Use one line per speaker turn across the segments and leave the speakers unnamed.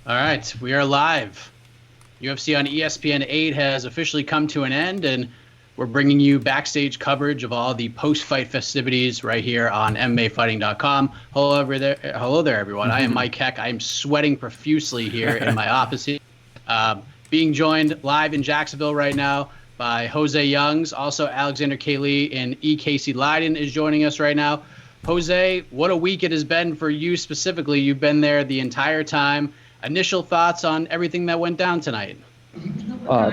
All right, we are live. UFC on ESPN 8 has officially come to an end, and we're bringing you backstage coverage of all the post-fight festivities right here on MMAfighting.com. Hello there, everyone. I am Mike Heck. I'm sweating profusely here in my office. Being joined live in Jacksonville right now by Jose Youngs. Also, Alexander Kaylee and E. Casey Leiden is joining us right now. Jose, what a week it has been for you specifically. You've been there the entire time. Initial thoughts on everything that went down tonight?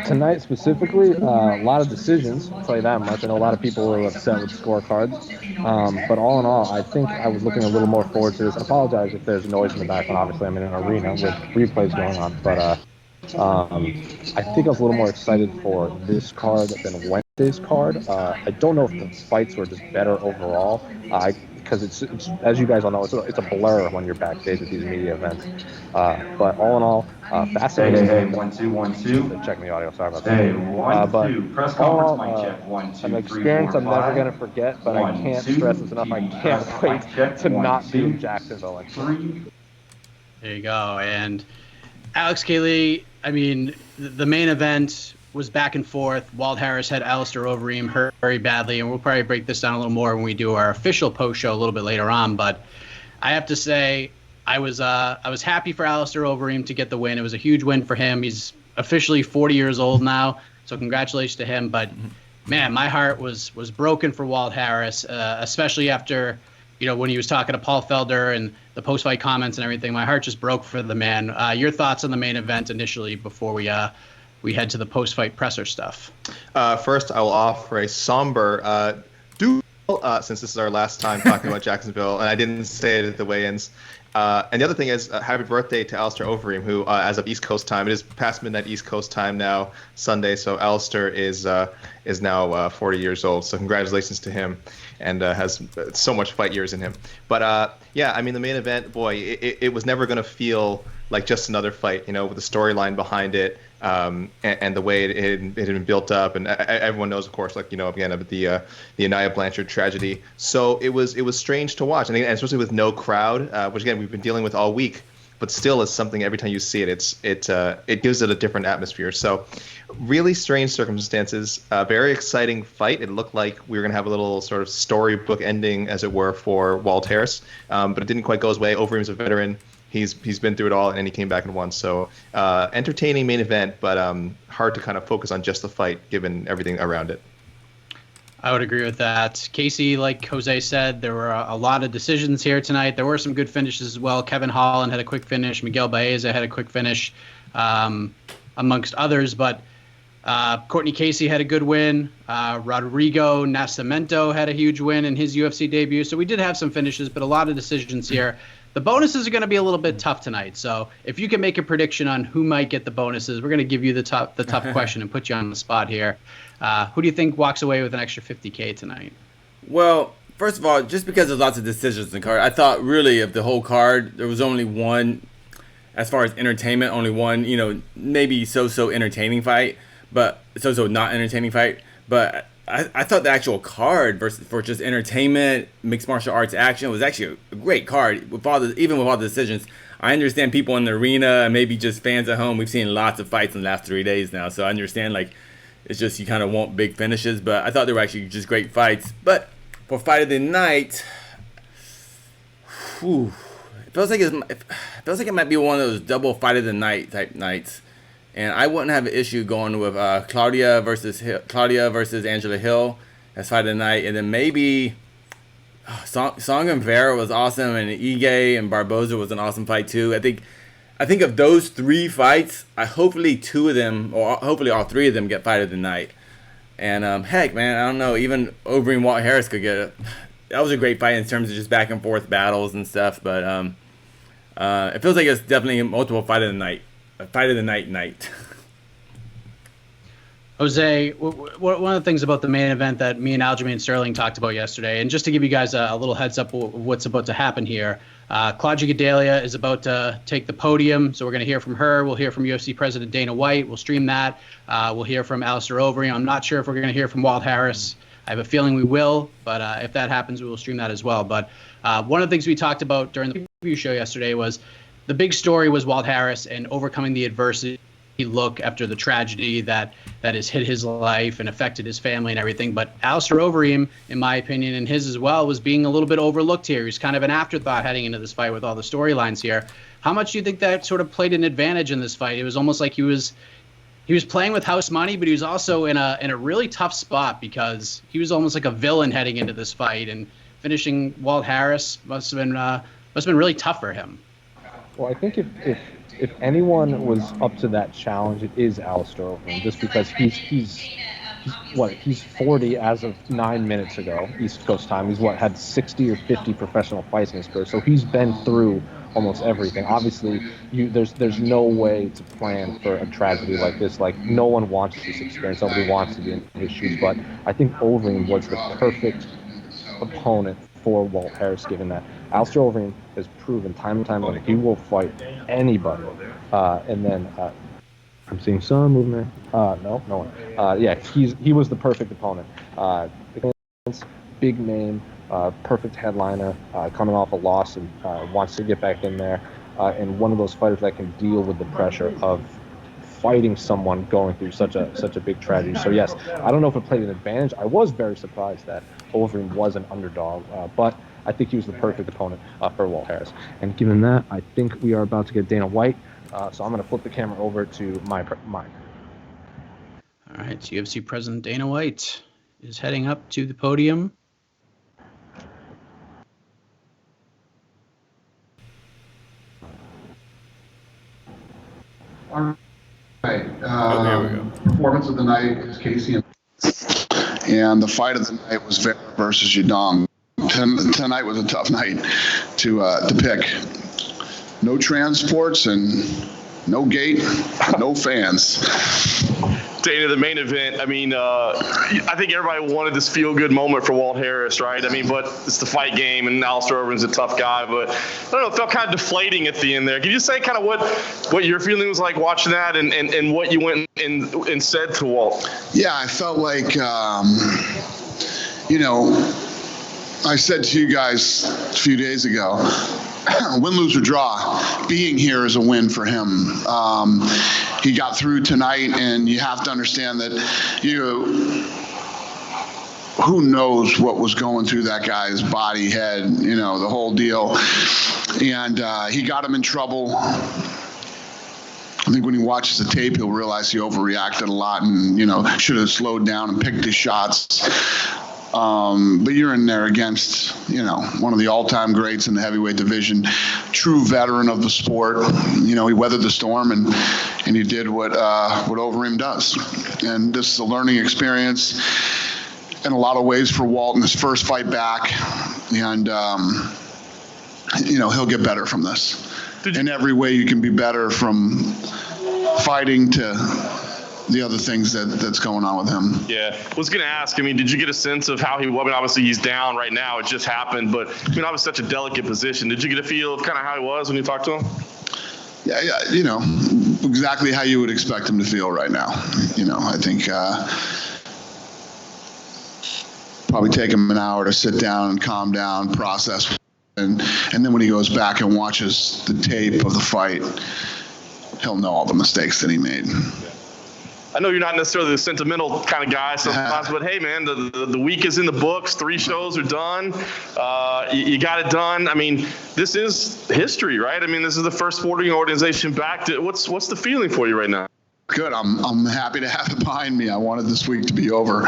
Tonight specifically, a lot of decisions, I'll tell you that much. I know a lot of people were upset with scorecards. But all in all, I think I was looking a little more forward to this. I apologize if there's noise in the background. Obviously, I'm in an arena with replays going on. But I think I was a little more excited for this card than Wednesday's card. I don't know if the fights were just better overall. Because it's as you guys all know, it's a blur when you're backstage at these media events. But all in all, fascinating.
Hey, 1 2 1 2.
Checking the audio. Sorry about
Hey,
that.
1 2. Press conference mic check. 1 2
An
3
experience
4
I'm never
5.
gonna forget, but I can't stress this enough. I can't wait to not be in Jacksonville.
3.
There you go. And Alex Kaylee, I mean, the main event was back and forth. Walt Harris had Alistair Overeem hurt very badly, and we'll probably break this down a little more when we do our official post show a little bit later on. But I have to say, I was happy for Alistair Overeem to get the win. It was a huge win for him. He's officially 40 years old now, so congratulations to him. But man, my heart was broken for Walt Harris, especially after, when he was talking to Paul Felder and the post-fight comments and everything. My heart just broke for the man. Your thoughts on the main event initially before we head to the post-fight presser stuff?
First, I will offer a somber since this is our last time talking about Jacksonville, and I didn't say it at the weigh-ins. And the other thing is, happy birthday to Alistair Overeem, who, as of East Coast time, it is past midnight East Coast time now, Sunday. So Alistair is now 40 years old. So congratulations to him, and has so much fight years in him. But yeah, I mean, the main event, boy, it was never going to feel like just another fight, with the storyline behind it, and the way it had been built up, and everyone knows, of course, again, about the Anaya Blanchard tragedy. So it was strange to watch, and especially with no crowd, which again we've been dealing with all week, but still is something every time you see it, it gives it a different atmosphere. So really strange circumstances, very exciting fight. It looked like we were going to have a little sort of storybook ending, as it were, for Walt Harris, but it didn't quite go his way. Overeem's a veteran. He's been through it all, and he came back and won. So entertaining main event, but hard to kind of focus on just the fight given everything around it.
I would agree with that. Casey, like Jose said, there were a lot of decisions here tonight. There were some good finishes as well. Kevin Holland had a quick finish. Miguel Baeza had a quick finish, amongst others. But Courtney Casey had a good win. Rodrigo Nascimento had a huge win in his UFC debut. So we did have some finishes, but a lot of decisions here. The bonuses are going to be a little bit tough tonight. So if you can make a prediction on who might get the bonuses, we're going to give you the tough question and put you on the spot here. Who do you think walks away with an extra $50K tonight?
Well, first of all, just because there's lots of decisions in the card, I thought really of the whole card, there was only one, as far as entertainment, only one, maybe so-so entertaining fight, but so-so not entertaining fight. But I thought the actual card for just entertainment, mixed martial arts action was actually a great card, even with all the decisions. I understand people in the arena and maybe just fans at home. We've seen lots of fights in the last 3 days now, so I understand it's just you kind of want big finishes. But I thought they were actually just great fights. But for fight of the night, it feels like it might be one of those double fight of the night type nights. And I wouldn't have an issue going with Claudia versus Angela Hill as fight of the night. And then maybe Song and Vera was awesome, and Ige and Barboza was an awesome fight too. I think of those three fights, hopefully two of them, or hopefully all three of them, get fight of the night. And heck, man, I don't know. Even Overeem Walt Harris could get it. That was a great fight in terms of just back and forth battles and stuff. But it feels like it's definitely a multiple fight of the night. A fight of the night.
Jose, one of the things about the main event that me and Aljamain Sterling talked about yesterday, and just to give you guys a little heads up of what's about to happen here, Claudia Gadelha is about to take the podium, so we're going to hear from her. We'll hear from UFC President Dana White. We'll stream that. We'll hear from Alistair Overeem. I'm not sure if we're going to hear from Walt Harris. I have a feeling we will, but if that happens, we will stream that as well. But one of the things we talked about during the preview show yesterday was the big story was Walt Harris and overcoming the adversity look after the tragedy that has hit his life and affected his family and everything. But Alistair Overeem, in my opinion, and his as well, was being a little bit overlooked here. He's kind of an afterthought heading into this fight with all the storylines here. How much do you think that sort of played an advantage in this fight? It was almost like he was playing with house money, but he was also in a really tough spot because he was almost like a villain heading into this fight, and finishing Walt Harris must have been really tough for him.
Well, I think if anyone was up to that challenge, it is Alistair Overeem, just because he's 40 as of 9 minutes ago, East Coast time. He's had 60 or 50 professional fights in his career, so he's been through almost everything. Obviously, there's no way to plan for a tragedy like this. Like, no one wants this experience. Nobody wants to be in his shoes. But I think Overeem was the perfect opponent for Walt Harris, given that Alistair Overeem has proven time and time again he will fight anybody. And then I'm seeing some movement. No one. Yeah, he was the perfect opponent. Big name, perfect headliner, coming off a loss and wants to get back in there. And one of those fighters that can deal with the pressure of fighting someone going through such a big tragedy. So yes, I don't know if it played an advantage. I was very surprised that Overeem was an underdog, but I think he was the perfect opponent for Walt Harris. And given that, I think we are about to get Dana White. So I'm going to flip the camera over to mine.
All right, so UFC President Dana White is heading up to the podium.
All right.
There we go.
Performance of the night is Casey. And the fight of the night was Vera versus Yadong. Tonight was a tough night to pick. No transports and no gate, no fans.
Dana, the main event, I mean, I think everybody wanted this feel-good moment for Walt Harris, right? I mean, but it's the fight game, and Alistair Overeem's a tough guy, but I don't know, it felt kind of deflating at the end there. Can you say kind of what your feeling was like watching that and what you went and said to Walt?
Yeah, I felt like, I said to you guys a few days ago, win, lose, or draw, being here is a win for him. He got through tonight, and you have to understand that who knows what was going through that guy's body, head, the whole deal. And he got him in trouble. I think when he watches the tape, he'll realize he overreacted a lot and, should have slowed down and picked his shots. But you're in there against, one of the all-time greats in the heavyweight division, true veteran of the sport. He weathered the storm and he did what Overeem does. And this is a learning experience in a lot of ways for Walt in his first fight back. And, he'll get better from this. In every way you can be better, from fighting to the other things that's going on with him.
Yeah, I was going to ask, did you get a sense of how he was? Obviously he's down right now. It just happened, but I was such a delicate position. Did you get a feel of kind of how he was when you talked to him?
Yeah, exactly how you would expect him to feel right now. I think probably take him an hour to sit down and calm down, process. And then when he goes back and watches the tape of the fight, he'll know all the mistakes that he made.
I know you're not necessarily the sentimental kind of guy sometimes, but hey, man, the week is in the books. 3 shows are done. You got it done. This is history, right? This is the first sporting organization back. What's the feeling for you right now?
Good. I'm happy to have it behind me. I wanted this week to be over.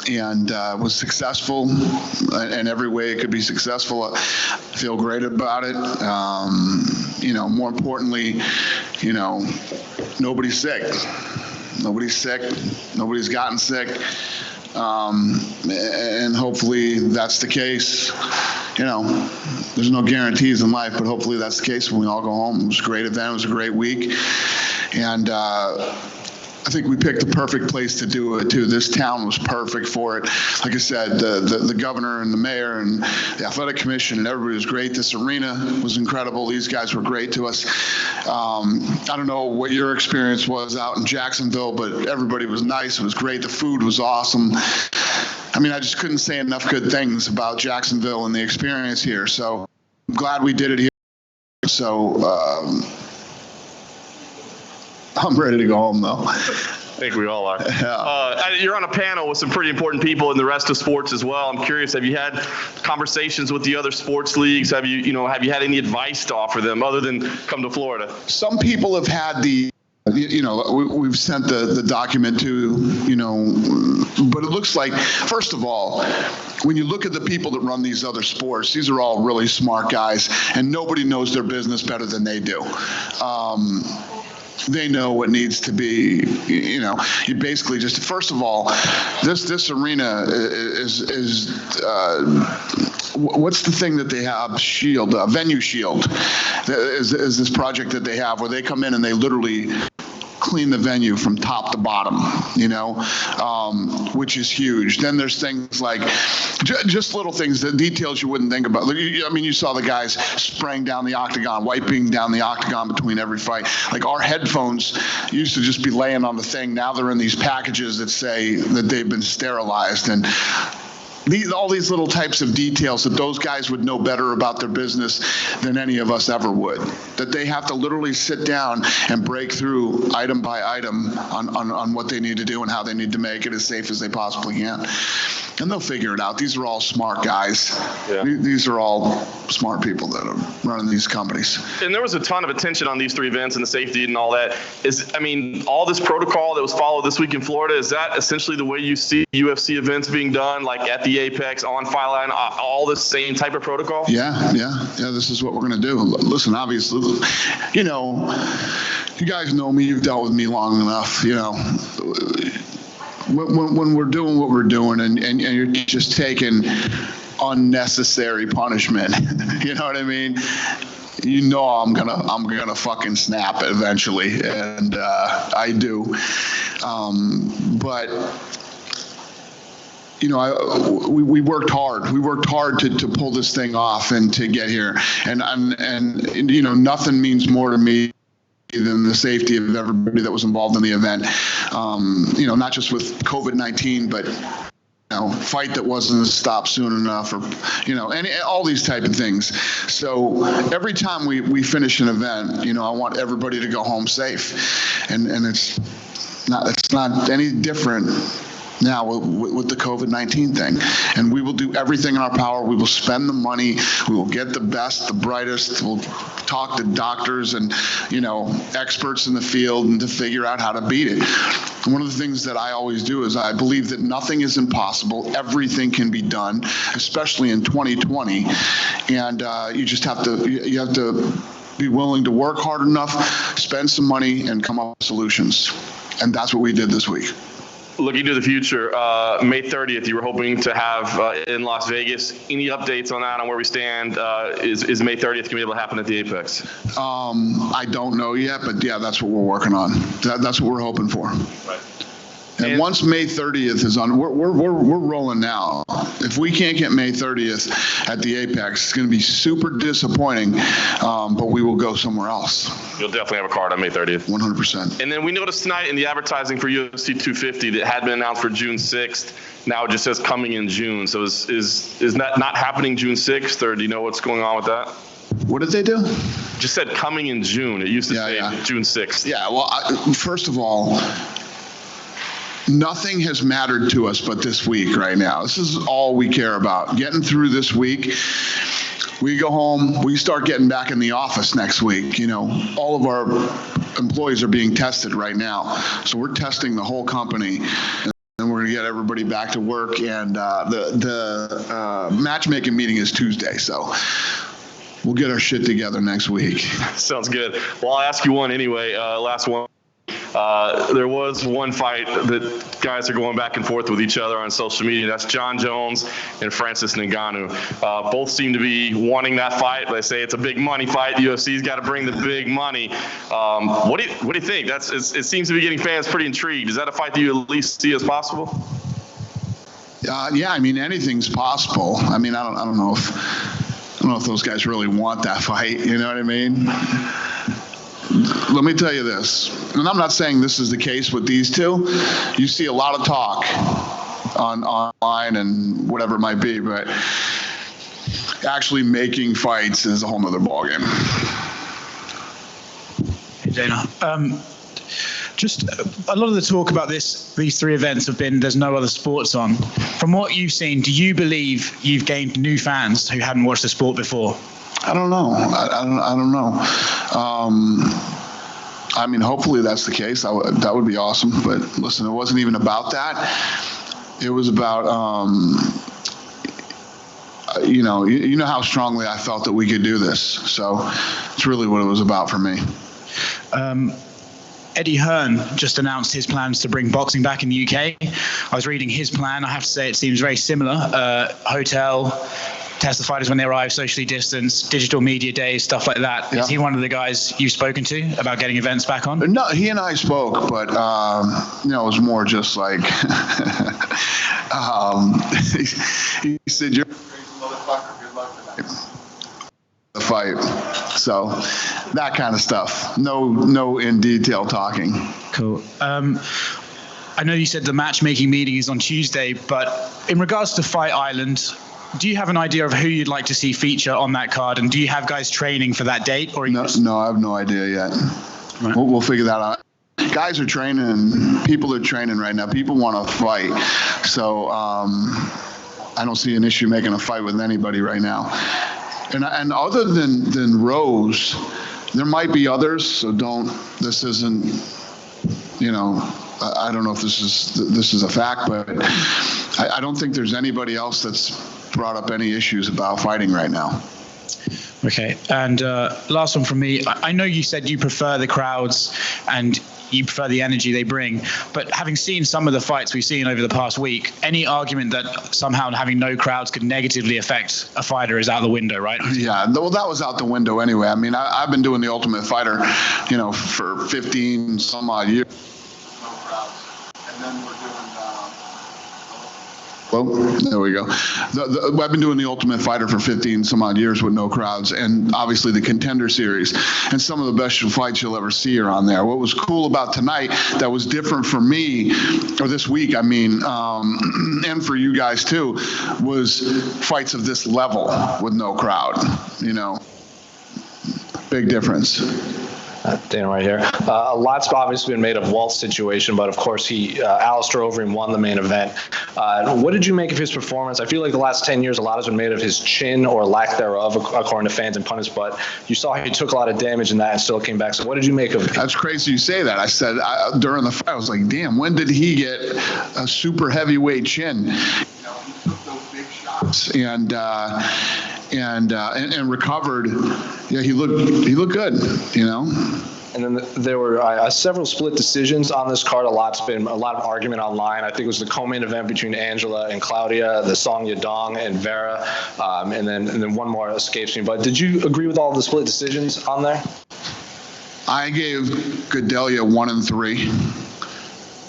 And was successful in every way it could be successful. I feel great about it. More importantly, nobody's sick. Nobody's sick. Nobody's gotten sick. And hopefully that's the case. There's no guarantees in life, but hopefully that's the case when we all go home. It was a great event. It was a great week. And I think we picked the perfect place to do it too. This town was perfect for it. Like I said, the governor and the mayor and the athletic commission and everybody was great. This arena was incredible. These guys were great to us. I don't know what your experience was out in Jacksonville, but everybody was nice. It was great. The food was awesome. I just couldn't say enough good things about Jacksonville and the experience here. So I'm glad we did it here. So I'm ready to go home, though.
I think we all are.
Yeah.
You're on a panel with some pretty important people in the rest of sports as well. I'm curious, have you had conversations with the other sports leagues? Have you had any advice to offer them other than come to Florida?
Some people have had we've sent the document to, but it looks like, first of all, when you look at the people that run these other sports, these are all really smart guys, and nobody knows their business better than they do. They know what needs to be, you basically just, first of all, this arena is what's the thing that they have? Shield, Venue Shield is this project that they have where they come in and they literally clean the venue from top to bottom, which is huge. Then there's things like just little things, the details you wouldn't think about. You saw the guys spraying down the octagon, wiping down the octagon between every fight. Like our headphones used to just be laying on the thing. Now they're in these packages that say that they've been sterilized. And all these little types of details that those guys would know better about their business than any of us ever would. That they have to literally sit down and break through item by item on what they need to do and how they need to make it as safe as they possibly can. And they'll figure it out. These are all smart guys. Yeah. These are all smart people that are running these companies.
And there was a ton of attention on these three events and the safety and all that. All this protocol that was followed this week in Florida, is that essentially the way you see UFC events being done, like at the Apex, on Fight Line, all the same type of protocol?
Yeah. This is what we're going to do. Listen, obviously, you guys know me. You've dealt with me long enough. When we're doing what we're doing and you're just taking unnecessary punishment, you know what I mean? I'm gonna fucking snap eventually, and I do. But we worked hard. We worked hard to pull this thing off and to get here. And nothing means more to me than the safety of everybody that was involved in the event. Not just with COVID-19, but fight that wasn't stopped soon enough, or all these type of things. So every time we finish an event, I want everybody to go home safe, and it's not any different now with the COVID-19 thing. And we will do everything in our power. We will spend the money. We will get the best, the brightest. We'll talk to doctors and, experts in the field and to figure out how to beat it. And one of the things that I always do is I believe that nothing is impossible. Everything can be done, especially in 2020. And you just have to be willing to work hard enough, spend some money, and come up with solutions. And that's what we did this week.
Looking to the future, May 30th, you were hoping to have in Las Vegas. Any updates on that, on where we stand? Is May 30th going to be able to happen at the Apex?
I don't know yet, but yeah, that's what we're working on. That's what we're hoping for.
Right.
And once May 30th is on, we're rolling now. If we can't get May 30th at the Apex, it's going to be super disappointing, but we will go somewhere else.
You'll definitely have a card on May 30th.
100%.
And then we noticed tonight in the advertising for UFC 250 that had been announced for June 6th. Now it just says coming in June. So is that not happening June 6th, or do you know what's going on with that?
What did they do?
Just said coming in June. It used to say June 6th.
Yeah, well, first of all, nothing has mattered to us but this week right now. This is all we care about. Getting through this week. We go home. We start getting back in the office next week. All of our employees are being tested right now. So we're testing the whole company. And we're going to get everybody back to work. And the matchmaking meeting is Tuesday. So we'll get our shit together next week.
Sounds good. Well, I'll ask you one anyway. Last one. There was one fight that guys are going back and forth with each other on social media. That's John Jones and Francis Ngannou. Both seem to be wanting that fight. They say it's a big money fight. The UFC's got to bring the big money. What do you think? It seems to be getting fans pretty intrigued. Is that a fight that you at least see as possible?
Yeah, anything's possible. I don't know if those guys really want that fight. You know what I mean? Let me tell you this, and I'm not saying this is the case with these two. You see a lot of talk online and whatever it might be, but actually making fights is a whole nother ballgame.
Dana. Just a lot of the talk about these three events have been there's no other sports on. From what you've seen, do you believe you've gained new fans who hadn't watched the sport before?
I don't know. I don't know. I mean, hopefully that's the case. That would be awesome. But listen, it wasn't even about that. It was about, you know how strongly I felt that we could do this. So it's really what it was about for me.
Eddie Hearn just announced his plans to bring boxing back in the UK. I was reading his plan. I have to say it seems very similar. Hotel, test the fighters when they arrive, socially distanced, digital media days, stuff like that. Yeah. Is he one of the guys you've spoken to about getting events back on?
No, he and I spoke, but it was more just like he said, "You're a crazy motherfucker. Good luck tonight." The fight. So that kind of stuff. No in detail talking.
Cool. I know you said the matchmaking meeting is on Tuesday, but in regards to Fight Island, do you have an idea of who you'd like to see feature on that card? And do you have guys training for that date? Or
no, I have no idea yet. Right. We'll figure that out. Guys are training and people are training right now. People want to fight. So I don't see an issue making a fight with anybody right now. And other than Rose, there might be others. So this isn't, I don't know if this is a fact, but I don't think there's anybody else that's brought up any issues about fighting right now.
Okay. And last one from me. I know you said you prefer the crowds and you prefer the energy they bring, but having seen some of the fights we've seen over the past week, any argument that somehow having no crowds could negatively affect a fighter is out the window, right?
Yeah, well, that was out the window anyway. I mean, I've been doing the Ultimate Fighter, for 15 some odd years. No crowds. And then we're doing well, there we go. I've been doing the Ultimate Fighter for 15 some odd years with no crowds, and obviously the Contender Series, and some of the best fights you'll ever see are on there. What was cool about tonight that was different for me, or this week, I mean, and for you guys too, was fights of this level with no crowd. Big difference.
Dana right here. A lot's obviously been made of Walt's situation, but of course Alistair Overeem won the main event. What did you make of his performance? I feel like the last 10 years, a lot has been made of his chin or lack thereof, according to fans and pundits, but you saw he took a lot of damage in that and still came back. So what did you make of it?
That's crazy you say that. I said during the fight, I was like, damn, when did he get a super heavyweight chin? He took those big shots and recovered. Yeah, he looked good,
And then there were several split decisions on this card. A lot of argument online. I think it was the co-main event between Angela and Claudia, the Song Yadong and Vera, and then one more escapes me. But did you agree with all the split decisions on there?
I gave Gadelia 1 and 3.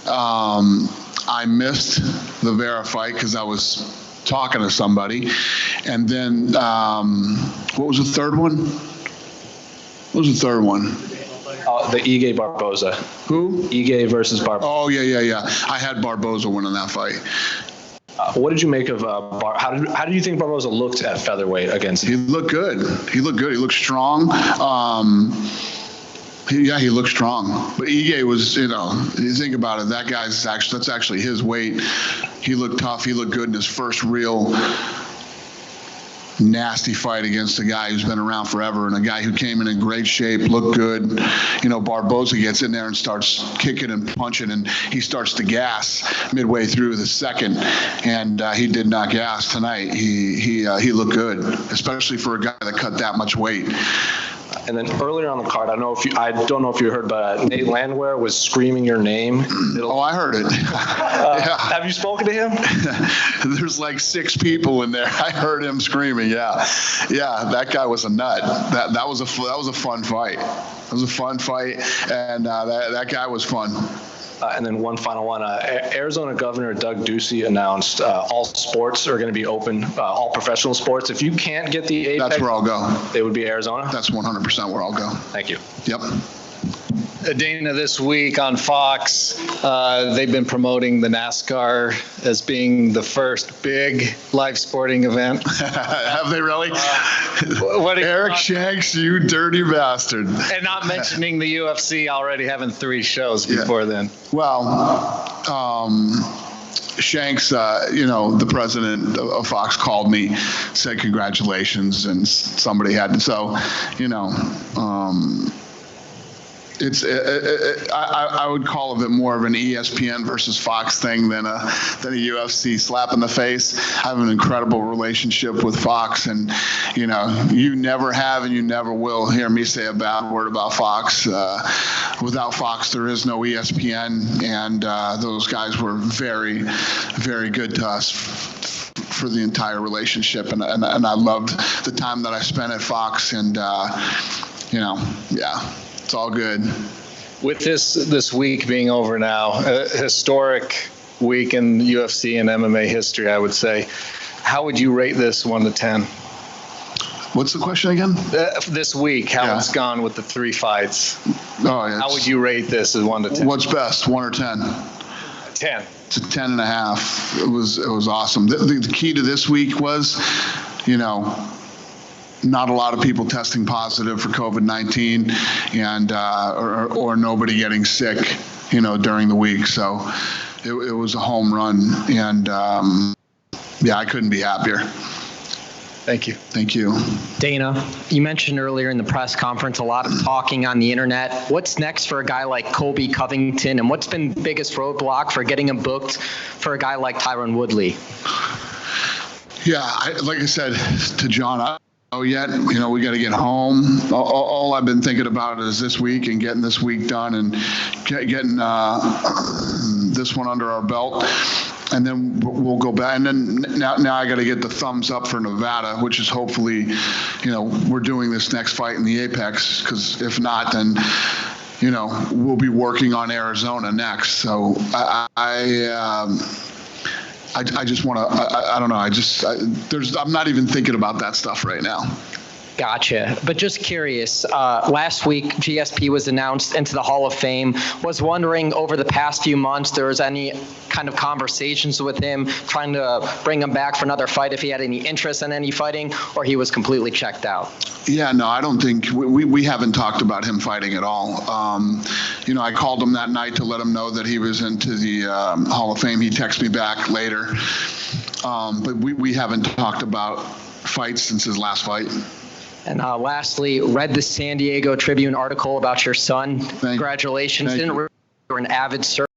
I missed the Vera fight because I was talking to somebody, and then what was the third one? The
Ige Barboza.
Who?
Ige versus Barboza.
Oh yeah. I had Barboza winning that fight.
What did you make of how did you think Barboza looked at featherweight against him?
He looked good. He looked strong. He looked strong. But Ige was, you think about it, that's actually his weight. He looked tough. He looked good in his first real nasty fight against a guy who's been around forever and a guy who came in great shape, looked good. Barboza gets in there and starts kicking and punching, and he starts to gas midway through the second, and he did not gas tonight. He looked good, especially for a guy that cut that much weight.
And then earlier on the card, I don't know if you heard, but Nate Landwehr was screaming your name.
I heard it. Yeah.
Have you spoken to him?
There's like 6 people in there. I heard him screaming. Yeah, that guy was a nut. That was a fun fight. It was a fun fight, and that guy was fun.
And then one final one. Arizona Governor Doug Ducey announced all sports are going to be open, all professional sports. If you can't get the APEC,
that's where I'll go.
It would be Arizona?
That's 100% where I'll go.
Thank you.
Yep.
Dana, this week on Fox, they've been promoting the NASCAR as being the first big live sporting event.
Have they really?
What
Eric Shanks, you dirty bastard.
And not mentioning the UFC already having 3 shows before then.
Well, Shanks, the president of Fox called me, said congratulations, and somebody had to. So, I would call it more of an ESPN versus Fox thing than a UFC slap in the face. I have an incredible relationship with Fox, and you never have and you never will hear me say a bad word about Fox. Without Fox, there is no ESPN, and those guys were very, very good to us for the entire relationship, and I loved the time that I spent at Fox, and it's all good.
With this week being over now, a historic week in UFC and MMA history, I would say. How would you rate this 1 to 10?
What's the question again?
This week, how it's gone with the 3 fights.
Oh, yeah.
How would you rate this as 1 to 10?
What's best, 1 or 10?
10.
It's a 10.5. It was awesome. The key to this week was, not a lot of people testing positive for COVID-19, and or nobody getting sick, during the week. So it was a home run, and I couldn't be happier.
Thank you.
Thank you.
Dana, you mentioned earlier in the press conference a lot of talking on the internet. What's next for a guy like Colby Covington, and what's been the biggest roadblock for getting him booked for a guy like Tyron Woodley?
Yeah, like I said to John, yet. We got to get home. All I've been thinking about is this week and getting this week done and getting this one under our belt. And then we'll go back. And then now I got to get the thumbs up for Nevada, which is hopefully, we're doing this next fight in the Apex, because if not, then, we'll be working on Arizona next. So I just want to, I don't know. I'm not even thinking about that stuff right now.
Gotcha. But just curious, last week GSP was announced into the Hall of Fame. Was wondering over the past few months, there was any kind of conversations with him, trying to bring him back for another fight if he had any interest in any fighting, or he was completely checked out?
Yeah, no, I don't think, we haven't talked about him fighting at all. I called him that night to let him know that he was into the Hall of Fame. He texted me back later. But we haven't talked about fights since his last fight.
And lastly, read the San Diego Tribune article about your son. Congratulations. You're an avid surfer.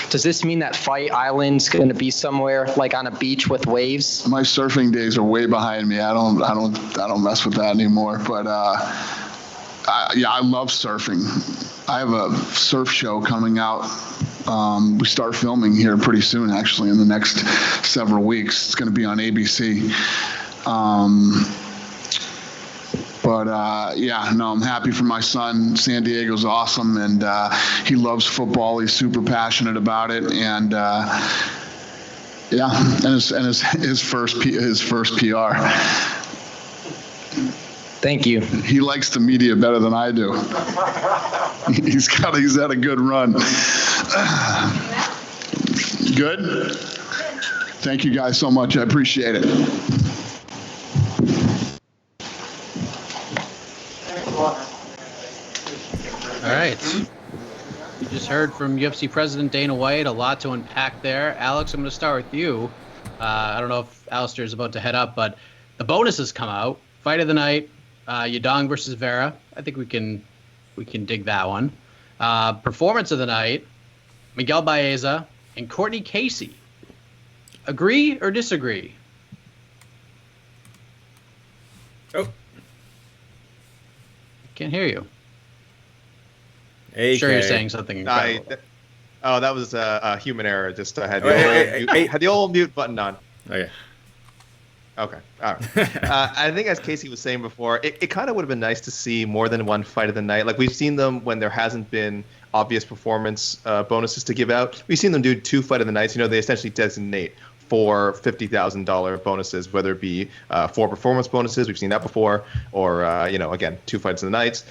Does this mean that Fight Island's going to be somewhere like on a beach with waves?
My surfing days are way behind me. I don't mess with that anymore. But I love surfing. I have a surf show coming out. We start filming here pretty soon, actually, in the next several weeks. It's going to be on ABC. I'm happy for my son. San Diego's awesome, and he loves football. He's super passionate about it, and his first PR.
Thank you.
He likes the media better than I do. He's had a good run. Good. Thank you guys so much. I appreciate it.
All right. You just heard from UFC President Dana White. A lot to unpack there. Alex, I'm going to start with you. I don't know if Alistair is about to head up, but the bonuses come out. Fight of the night, Yadong versus Vera. I think we can dig that one. Performance of the night, Miguel Baeza and Courtney Casey. Agree or disagree?
Oh.
Can't hear you.
AK.
Sure, you're saying something incredible.
That was a human error. Just had the old mute button on.
Okay.
Okay. All right. I think, as Casey was saying before, it kind of would have been nice to see more than one fight of the night. Like, we've seen them when there hasn't been obvious performance bonuses to give out. We've seen them do 2 fight of the nights. They essentially designate 4 $50,000 bonuses, whether it be 4 performance bonuses. We've seen that before, or again, 2 fights of the nights.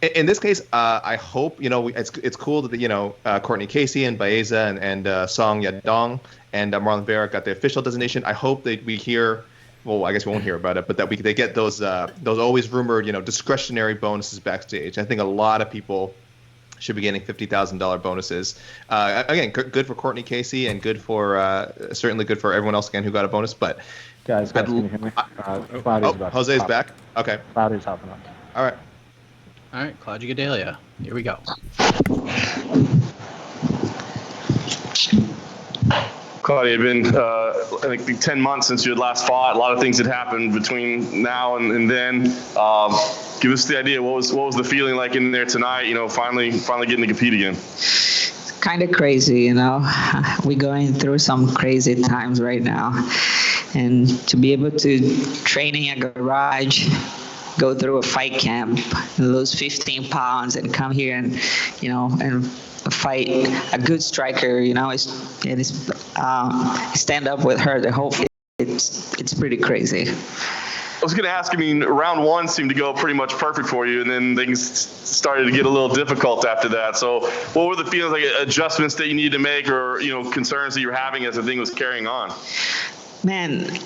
In this case, I hope it's cool that Courtney Casey and Baeza and Song Yadong and Marlon Vera got the official designation. I hope that we hear. Well, I guess we won't hear about it, but that they get those always rumored discretionary bonuses backstage. I think a lot of people should be getting $50,000 bonuses. Again, good for Courtney Casey and good for certainly good for everyone else again who got a bonus. But
guys, can you hear me?
Jose's back. Okay.
Claudia's hopping up.
All right,
Claudia Gadelia. Here we go.
Claudia, it had been I think 10 months since you had last fought. A lot of things had happened between now and then. Give us the idea. What was the feeling like in there tonight? Finally getting to compete again.
Kind of crazy, We're going through some crazy times right now, and to be able to train in a garage, go through a fight camp, lose 15 pounds, and come here and fight a good striker, stand up with her. The whole it's pretty crazy.
I was going to ask, round one seemed to go pretty much perfect for you, and then things started to get a little difficult after that. So what were the feelings, like adjustments that you needed to make, or, concerns that you were having as the thing was carrying on?
Man,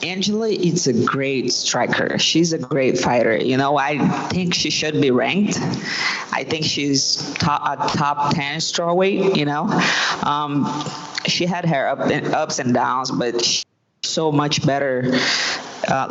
Angela is a great striker. She's a great fighter. I think she should be ranked. I think she's a top 10 strawweight, She had her ups and downs, but she's so much better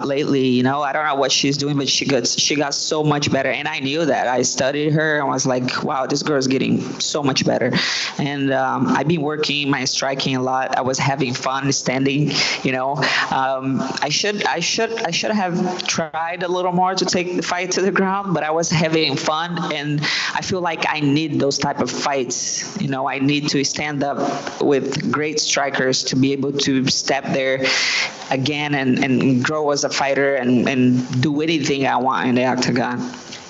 lately. I don't know what she's doing, but she got so much better, and I knew that. I studied her and was like, wow, this girl's getting so much better. And I've been working my striking a lot. I was having fun standing. I should have tried a little more to take the fight to the ground, but I was having fun, and I feel like I need those type of fights. I need to stand up with great strikers to be able to step there again and grow as a fighter and do anything I want in the octagon.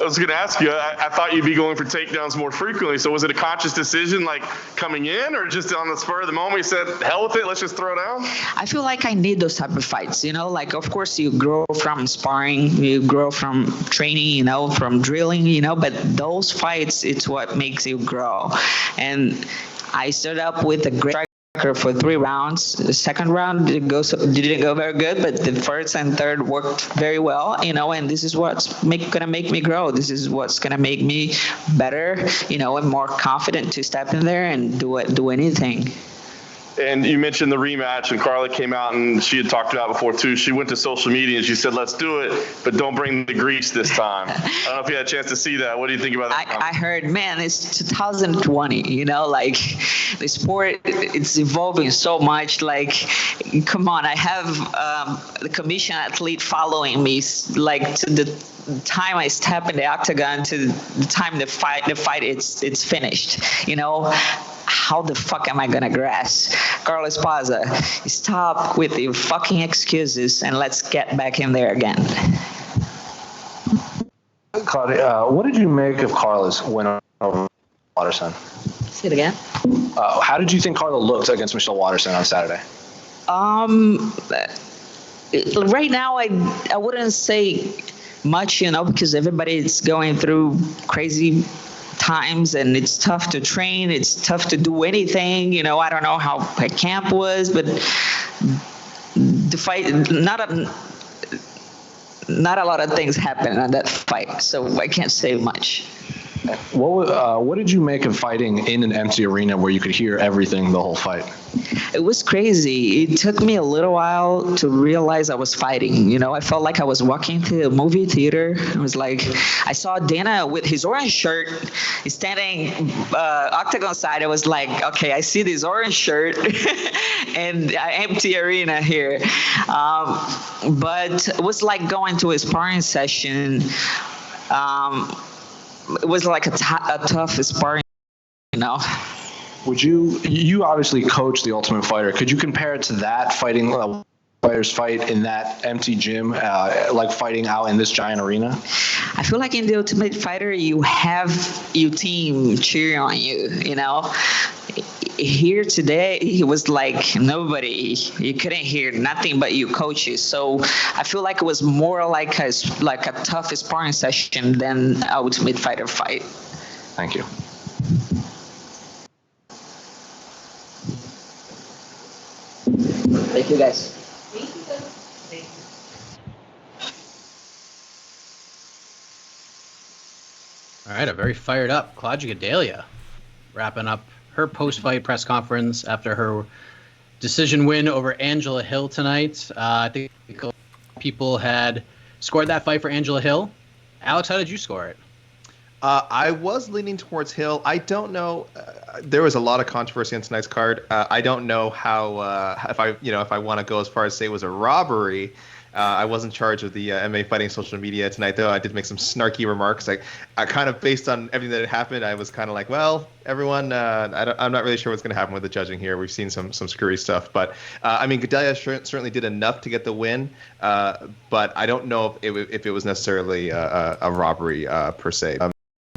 I was going to ask you, I thought you'd be going for takedowns more frequently. So was it a conscious decision, like coming in, or just on the spur of the moment you said, hell with it, let's just throw down?
I feel like I need those type of fights, of course you grow from sparring, you grow from training, from drilling, but those fights, it's what makes you grow. And I stood up with a great for 3 rounds. The second round didn't go very good, but the first and third worked very well, and this is what's gonna make me grow. This is what's gonna make me better, and more confident to step in there and do anything.
And you mentioned the rematch, and Carla came out and she had talked about it before too. She went to social media and she said, let's do it, but don't bring the grease this time. I don't know if you had a chance to see that. What do you think about that?
I heard, man, it's 2020, the sport, it's evolving so much. Like, come on, I have the commission athlete following me, like, to the time I step in the octagon to the time the fight it's finished. How the fuck am I gonna grasp? Carlos Paza, stop with your fucking excuses and let's get back in there again.
Claudia, what did you make of Carla's win over Watterson?
Say it again.
How did you think Carla looked against Michelle Watterson on Saturday?
Right now, I wouldn't say much, because everybody is going through crazy times and it's tough to train, it's tough to do anything. I don't know how my camp was, but the fight, not a lot of things happened on that fight, so I can't say much.
What did you make of fighting in an empty arena where you could hear everything the whole fight?
It was crazy. It took me a little while to realize I was fighting. I felt like I was walking to a movie theater. It was like I saw Dana with his orange shirt standing octagon side. I was like, okay, I see this orange shirt and an empty arena here. But it was like going to a sparring session. It was like a tough sparring,
Would you obviously coach the Ultimate Fighter. Could you compare it to that fighting fighters fight in that empty gym, like fighting out in this giant arena?
I feel like in the Ultimate Fighter, you have your team cheering on you, here today, he was like nobody. You couldn't hear nothing but you coaches. So I feel like it was more like a tough sparring session than Ultimate Fighter fight.
Thank you.
Thank you, guys.
All right, a very fired up Claudia Gadelha wrapping up her post-fight press conference after her decision win over Angela Hill tonight. I think people had scored that fight for Angela Hill. Alex, how did you score it?
I was leaning towards Hill. I don't know. There was a lot of controversy on tonight's card. I don't know how if I want to go as far as say it was a robbery. I was in charge of the MMA fighting social media tonight, though. I did make some snarky remarks. I kind of, based on everything that had happened, I was kind of like, well, everyone, I'm not really sure what's going to happen with the judging here. We've seen some screwy stuff. But, I mean, Gadelha certainly did enough to get the win. But I don't know if it was necessarily a robbery per se.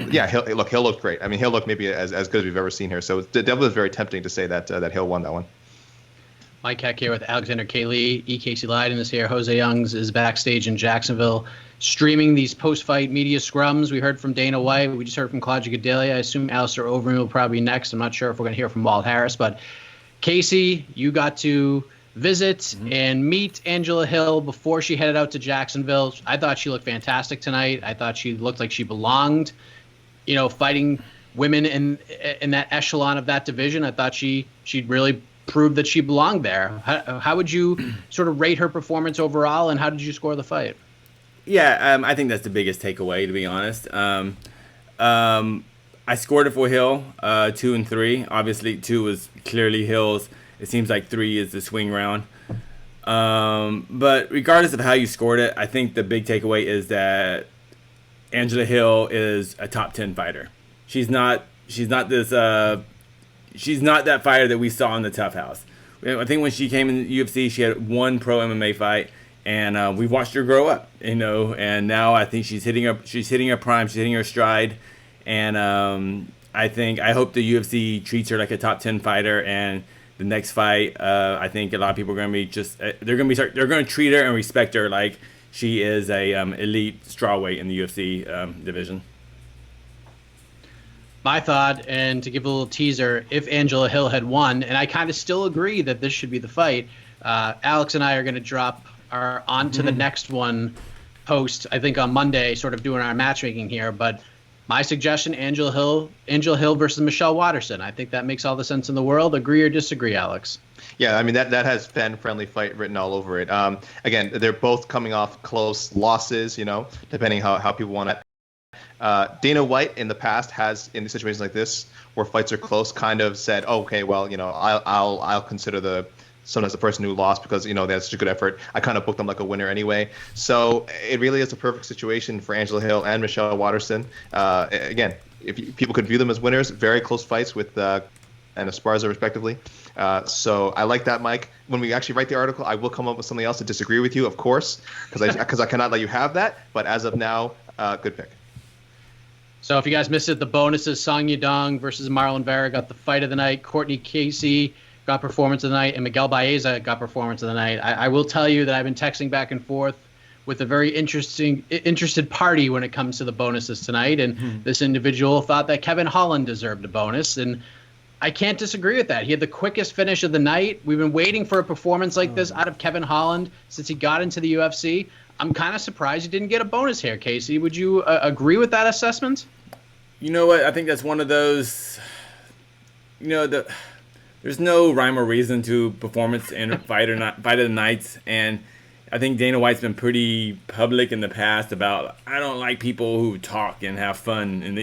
Yeah, Hill looked great. I mean, Hill looked maybe as good as we've ever seen here. So it definitely was very tempting to say that Hill won that one.
Mike Heck here with Alexander K. Lee. E. Casey Leiden is here. Jose Youngs is backstage in Jacksonville streaming these post-fight media scrums. We heard from Dana White. We just heard from Claudia Gadelha. I assume Alistair Overeem will probably be next. I'm not sure if we're going to hear from Walt Harris. But, Casey, you got to visit and meet Angela Hill before she headed out to Jacksonville. I thought she looked fantastic tonight. I thought she looked like she belonged, fighting women in that echelon of that division. I thought she really proved that she belonged there. How would you sort of rate her performance overall, and how did you score the fight?
Yeah, I think that's the biggest takeaway, to be honest. I scored it for Hill, 2 and 3. Obviously, 2 was clearly Hill's. It seems like 3 is the swing round. But regardless of how you scored it, I think the big takeaway is that Angela Hill is a top 10 fighter. She's not that fighter that we saw in the Tough House. I think when she came in the UFC, she had 1 pro MMA fight, and we've watched her grow up, and now I think she's hitting her prime, she's hitting her stride, and I hope the UFC treats her like a top 10 fighter, and the next fight, I think a lot of people are going to be they're going to treat her and respect her like she is a elite strawweight in the UFC division.
My thought, and to give a little teaser, if Angela Hill had won, and I kind of still agree that this should be the fight, Alex and I are going to drop our onto the next one post, I think on Monday, sort of doing our matchmaking here. But my suggestion, Angela Hill versus Michelle Watterson. I think that makes all the sense in the world. Agree or disagree, Alex?
Yeah, I mean, that has fan-friendly fight written all over it. Again, they're both coming off close losses, depending how people want it. Dana White in the past has, in situations like this where fights are close, kind of said, okay, well, I'll consider sometimes the person who lost because they had such a good effort. I kind of booked them like a winner anyway. So it really is a perfect situation for Angela Hill and Michelle Watterson. Again, if people could view them as winners, very close fights with and Esparza respectively. So I like that, Mike. When we actually write the article, I will come up with something else to disagree with you, of course, because I cannot let you have that. But as of now, good pick.
So if you guys missed it, the bonuses, Song Yadong versus Marlon Vera got the fight of the night. Courtney Casey got performance of the night, and Miguel Baeza got performance of the night. I will tell you that I've been texting back and forth with a very interested party when it comes to the bonuses tonight, and this individual thought that Kevin Holland deserved a bonus, and I can't disagree with that. He had the quickest finish of the night. We've been waiting for a performance like this out of Kevin Holland since he got into the UFC. I'm kind of surprised he didn't get a bonus here, Casey. Would you agree with that assessment?
You know what? I think that's one of those, there's no rhyme or reason to performance in fight of the nights. And I think Dana White's been pretty public in the past about, I don't like people who talk and have fun and,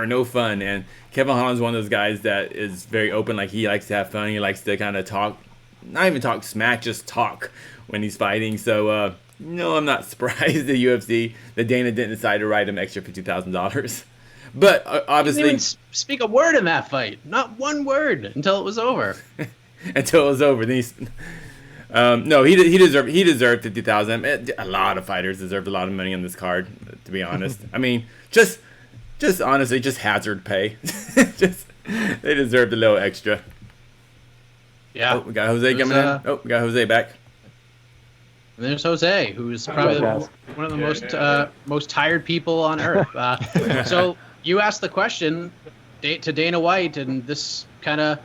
no fun. And Kevin Holland's one of those guys that is very open. Like, he likes to have fun. He likes to kind of talk, not even talk smack, just talk when he's fighting. So, no, I'm not surprised the UFC that Dana didn't decide to write him extra $50,000. But obviously,
he didn't even speak a word in that fight. Not one word until it was over.
Until it was over. Then no, he deserved $50,000. A lot of fighters deserved a lot of money on this card, to be honest. I mean, just honestly, just hazard pay. They deserved a little extra.
Yeah.
Oh, we got Jose coming in. Oh, we got Jose back.
And there's Jose, who's probably one of the most tired people on earth. So you asked the question to Dana White, and this kind of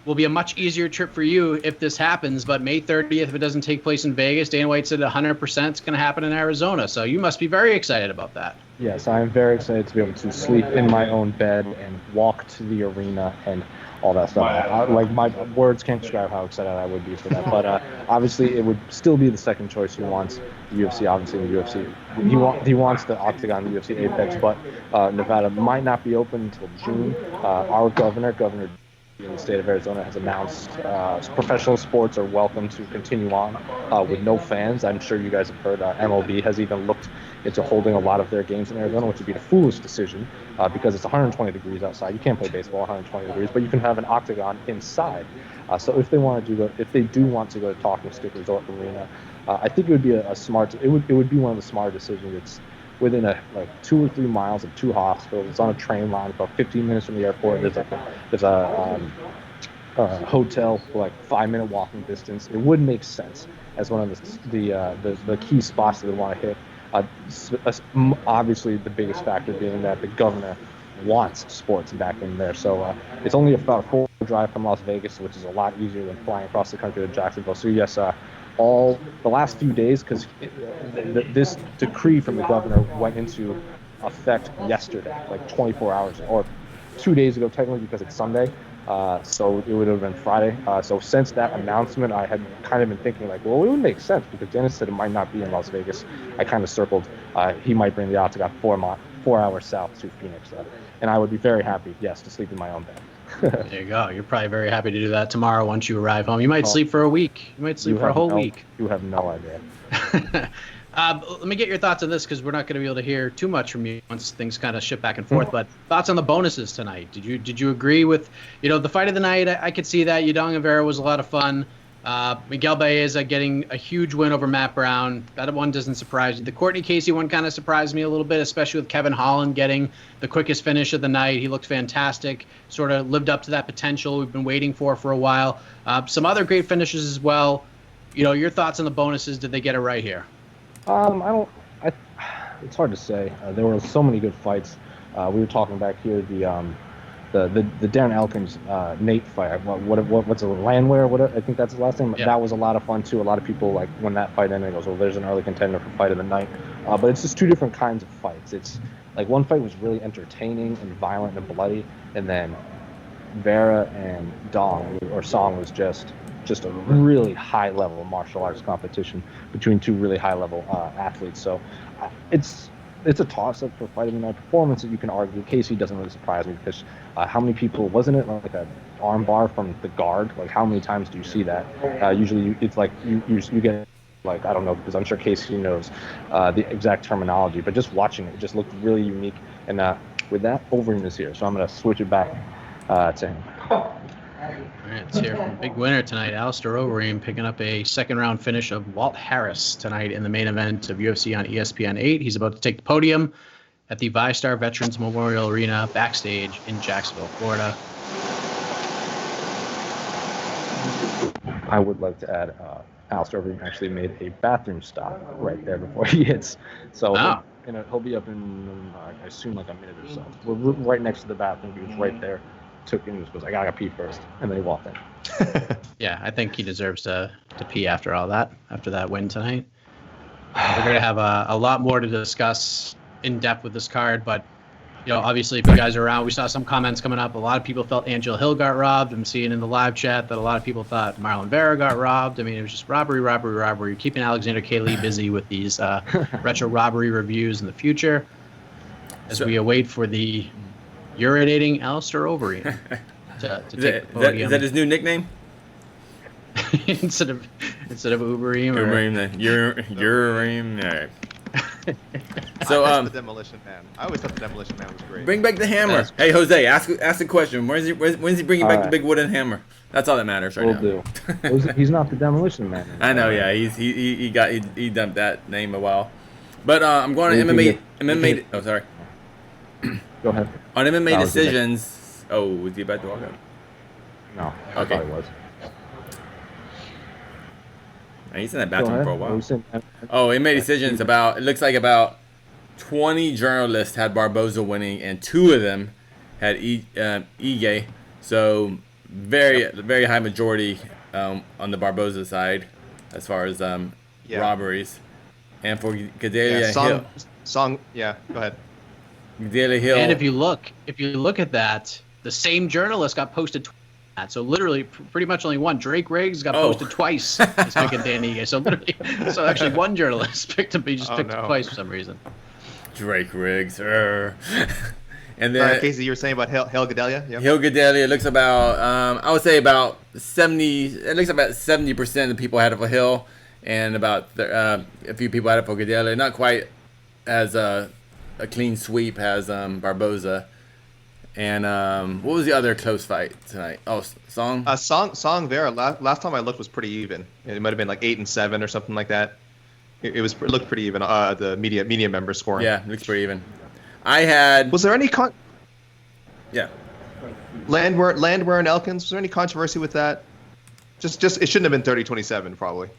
will be a much easier trip for you if this happens. But May 30th, if it doesn't take place in Vegas, Dana White said 100% it's going to happen in Arizona. So you must be very excited about that.
Yes, I am very excited to be able to sleep in my own bed and walk to the arena and all that stuff. My words can't describe how excited I would be for that. But obviously, it would still be the second choice. He wants the UFC, obviously, the UFC. He wants the Octagon, the UFC Apex, but Nevada might not be open until June. Our governor in the state of Arizona has announced professional sports are welcome to continue on with no fans. I'm sure you guys have heard MLB has even looked into holding a lot of their games in Arizona, which would be a foolish decision because it's 120 degrees outside. You can't play baseball 120 degrees, but you can have an octagon inside. So if they do want to go to Talking Stick Resort Arena, I think it would be a smart. It would be one of the smarter decisions. It's within 2 or 3 miles of 2 hospitals. It's on a train line, about 15 minutes from the airport. There's a hotel for 5-minute walking distance. It would make sense as one of the key spots that they want to hit. Obviously, the biggest factor being that the governor wants sports back in there. So it's only about a 4-hour drive from Las Vegas, which is a lot easier than flying across the country to Jacksonville. So yes, all the last few days, because this decree from the governor went into effect yesterday, 24 hours, or 2 days ago technically because it's Sunday. So it would have been Friday. So since that announcement, I had kind of been thinking it would make sense because Dennis said it might not be in Las Vegas. I kind of circled he might bring the Octagon 4 hours south to Phoenix. And I would be very happy, yes, to sleep in my own bed.
There you go. You're probably very happy to do that tomorrow once you arrive home. You might sleep for a week. You might sleep for a whole week.
You have no idea.
Let me get your thoughts on this because we're not going to be able to hear too much from you once things kind of shift back and forth. But thoughts on the bonuses tonight? Did you agree with the fight of the night? I could see that Yudong and Vera was a lot of fun. Miguel Baeza getting a huge win over Matt Brown. That one doesn't surprise you. The Courtney Casey one kind of surprised me a little bit, especially with Kevin Holland getting the quickest finish of the night. He looked fantastic, sort of lived up to that potential we've been waiting for a while. Some other great finishes as well. Your thoughts on the bonuses? Did they get it right here?
It's hard to say. There were so many good fights. We were talking back here the Darren Elkins Nate fight. What's a Landwehr? I think that's his last name. Yeah. That was a lot of fun too. A lot of people when that fight ended, goes, well, there's an early contender for fight of the night. But it's just two different kinds of fights. It's one fight was really entertaining and violent and bloody, and then Vera and Song was just a really high-level martial arts competition between two really high-level athletes. So it's a toss-up for fight of the night performance that you can argue. Casey doesn't really surprise me because how many people, wasn't it an arm bar from the guard? How many times do you see that? Usually it's you get, I don't know, because I'm sure Casey knows the exact terminology, but just watching it just looked really unique. And with that, Overeem is here, so I'm going to switch it back to him.
All right, let's hear from big winner tonight, Alistair Overeem, picking up a second-round finish of Walt Harris tonight in the main event of UFC on ESPN 8. He's about to take the podium at the Vystar Veterans Memorial Arena backstage in Jacksonville, Florida.
I would like to add, Alistair Overeem actually made a bathroom stop right there before he hits. So he'll be up in, I assume, a minute or so. We're right next to the bathroom. He was right there. Took in, goes, I gotta pee first, and then he walked in.
Yeah, I think he deserves to pee after that win tonight. We're gonna have a lot more to discuss in depth with this card, but obviously if you guys are around, we saw some comments coming up. A lot of people felt Angel Hill got robbed. I'm seeing in the live chat that a lot of people thought Marlon Vera got robbed. I mean, it was just robbery. Keeping Alexander K. Busy with these retro robbery reviews in the future as we await for the urinating Alistair Overeem to take the podium.
Is that his new nickname?
instead of Overeem.
Overeem. All right. So
the Demolition Man. I always thought the Demolition Man was great.
Bring back the hammer. Hey Jose, ask the question. When's he bringing back the big wooden hammer? That's all that matters right now.
He's not the Demolition Man.
I know. Yeah, he dumped that name a while. But I'm going to MMA. Oh, sorry.
Go ahead.
On MMA decisions. Oh, was he about to walk up?
No. I thought he was.
He's in that bathroom for a while.
It
Oh, he made decisions about. It looks like about 20 journalists had Barboza winning, and 2 of them had Ige. So very high majority on the Barboza side as far as robberies. And for Gedalia Hill.
Go ahead.
Gedalia Hill.
And if you look at that, the same journalist got posted twice. So literally, pretty much only one. Drake Riggs got posted twice as picking Dan Ige. So actually, one journalist picked him. He just picked him twice for some reason.
Drake Riggs. And then
Casey, you were saying about Hill Gedalia? Yeah.
Hill Gedalia looks about I would say about 70. It looks about 70% of the people had it for Hill, and about a few people had it for Gedalia. Not quite as a clean sweep as Barboza. And what was the other close fight tonight? Oh, Song.
Song Vera. Last time I looked was pretty even. It might have been like 8-7 or something like that. It looked pretty even. The media members scoring.
Yeah, it looks pretty even. Was there any
Landwehr and Elkins? Was there any controversy with that? Just it shouldn't have been 30-27 probably.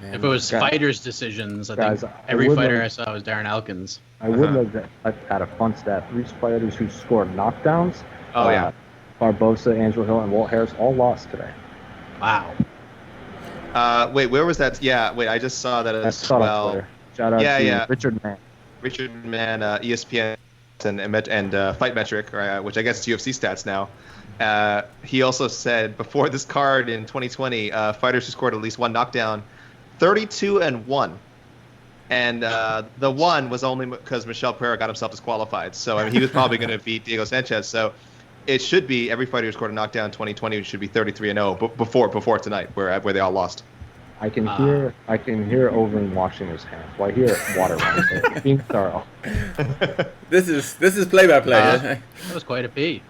If it was fighters' decisions, I think every fighter I saw was Darren Elkins.
I would like to add a fun stat. 3 fighters who scored knockdowns. Barboza, Angela Hill, and Walt Harris all lost today.
Wow.
Wait, where was that? Yeah, wait, I just saw that as well.
Shout out to Richard Mann.
Richard Mann, ESPN and Fight Metric, which I guess is UFC stats now. He also said before this card in 2020, fighters who scored at least one knockdown, 32-1. And the one was only because Michel Pereira got himself disqualified. So I mean, he was probably going to beat Diego Sanchez. So it should be every fighter who scored a knockdown in 2020 should be 33-0 before tonight, where they all lost.
I can hear Overeem washing his hands. Well, I hear water running there. Being thorough.
This is play-by-play.
That was quite a beat.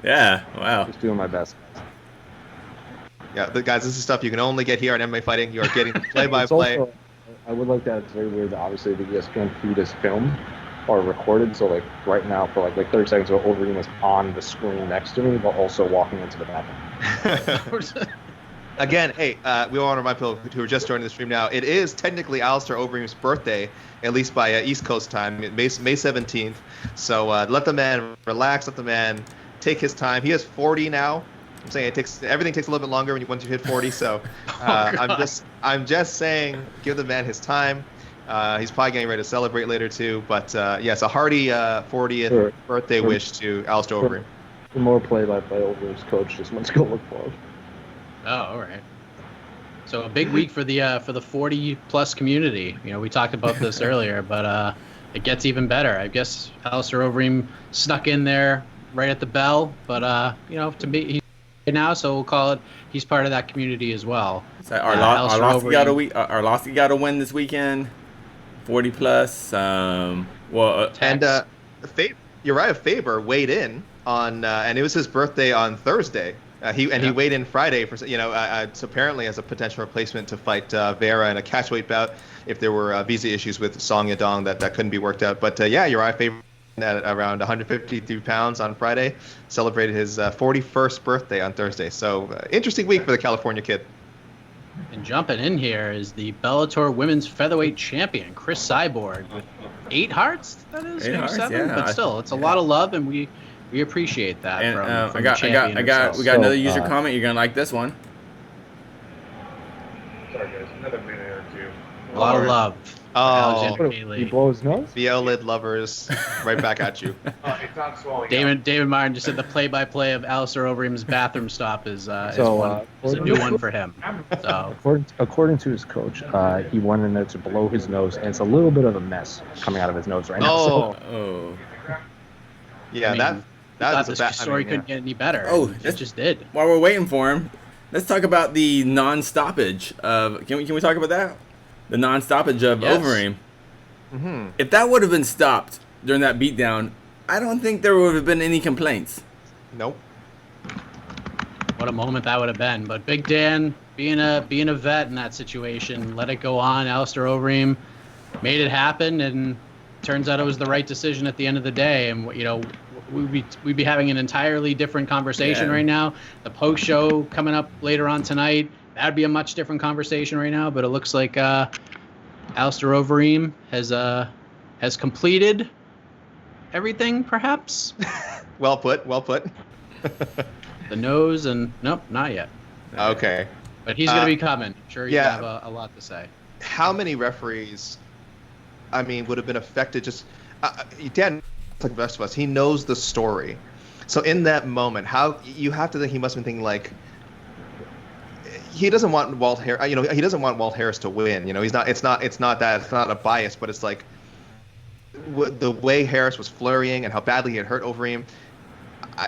Yeah. Wow.
Just doing my best.
Yeah, guys, this is stuff you can only get here on MMA Fighting. You are getting play-by-play.
I would like that. It's very weird that obviously the ESPN feed is filmed or recorded. So like right now for like 30 seconds, Overeem is on the screen next to me, but also walking into the bathroom.
Again, hey, we want to remind people who are just joining the stream now, it is technically Alistair Overeem's birthday, at least by East Coast time, May 17th. So let the man relax, let the man take his time. He is 40 now. I'm saying everything takes a little bit longer once you hit 40. So I'm just saying, give the man his time. He's probably getting ready to celebrate later too. But yes, a hearty 40th birthday wish to Alistair Overeem.
The more play-by-play Overeem's coach just wants to go look for him.
Oh, all right. So a big week for the 40+ community. You know, we talked about this earlier, but it gets even better. I guess Alistair Overeem snuck in there right at the bell, but you know, to me, he's now, so we'll call it. He's part of that community as well.
So Arlovsky got a win this weekend. 40+.
Uriah Faber weighed in on, and it was his birthday on Thursday. He weighed in Friday for so apparently as a potential replacement to fight Vera in a catchweight bout if there were visa issues with Song Yadong that couldn't be worked out. But Uriah Faber at around 153 pounds on Friday celebrated his 41st birthday on Thursday. So interesting week for the California kid.
And jumping in here is the Bellator Women's Featherweight Champion Chris Cyborg with 8 hearts. That is maybe 7, but still, it's a lot of love, and we appreciate that.
And
from the champion himself.
We got another user comment. You're gonna like this one.
Sorry guys, another minute or two.
A lot of love.
Oh,
he blows his nose?
VO-lid lovers, right back at you.
It's not swelling.
David Martin just said the play-by-play of Alistair Overeem's bathroom stop is a new one for him. So
according to his coach, he went in there to blow his nose, and it's a little bit of a mess coming out of his nose right now.
Yeah,
I mean, that was a story couldn't get any better. It just did.
While we're waiting for him, let's talk about the non-stoppage of. Can we talk about that? The non-stoppage of Overeem.
Mm-hmm.
If that would have been stopped during that beatdown, I don't think there would have been any complaints.
Nope.
What a moment that would have been. But Big Dan, being a vet in that situation, let it go on. Alistair Overeem made it happen, and turns out it was the right decision at the end of the day. And you know, we'd be having an entirely different conversation right now. The post show coming up later on tonight, that'd be a much different conversation right now. But it looks like Alistair Overeem has completed everything, perhaps.
Well put.
The nose and nope, not yet.
Okay.
But he's going to be coming. I'm sure he's
yeah.
going to have a lot to say.
How many referees, I mean, would have been affected? Just Dan, like the rest of us, he knows the story. So in that moment, how you have to think he must have been thinking like, he doesn't want Walt Harris. You know, he doesn't want Walt Harris to win. You know, he's not. It's not that. It's not a bias, but it's like the way Harris was flurrying and how badly he had hurt Overeem.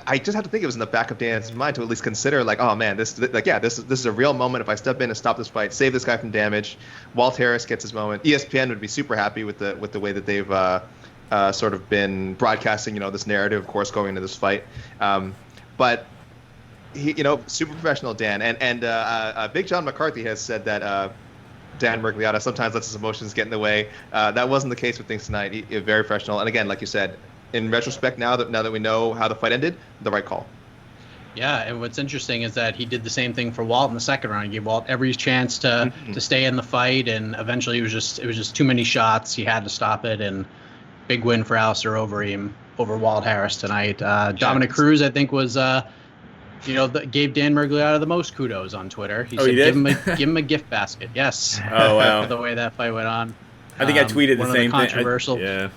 I just have to think it was in the back of Dan's mind to at least consider, like, oh man, this is a real moment. If I step in and stop this fight, save this guy from damage, Walt Harris gets his moment. ESPN would be super happy with the way that they've sort of been broadcasting, this narrative, of course, going into this fight. But he, super professional Dan, and Big John McCarthy has said that Dan Mergliotta sometimes lets his emotions get in the way. That wasn't the case with things tonight. He very professional, and again, like you said, in retrospect, now that we know how the fight ended, the right call.
Yeah, and what's interesting is that he did the same thing for Walt in the second round. He gave Walt every chance to stay in the fight, and eventually it was just too many shots. He had to stop it, and big win for Alistair Overeem over Walt Harris tonight. Dominic Cruz, I think, was gave Dan Mergliotta the most kudos on Twitter. He said, give him a gift basket. Yes.
Oh wow.
For the way that fight went on.
I think I tweeted the same thing.
Controversial.
Yeah,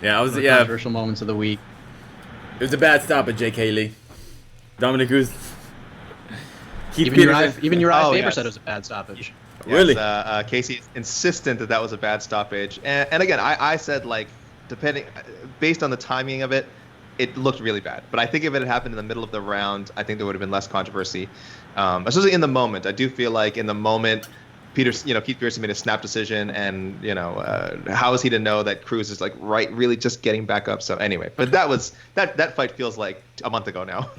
controversial moments of the week.
It was a bad stop at Jake Haley. Dominic Cruz.
Even Uriah Faber said it was a bad stoppage.
Yes, really? Casey insistent that was a bad stoppage, and again, I said, like, based on the timing of it, it looked really bad. But I think if it had happened in the middle of the round, I think there would have been less controversy, especially in the moment. I do feel like in the moment, Keith Pearson made a snap decision, and how is he to know that Cruz is really just getting back up? So anyway, but that fight feels like a month ago now.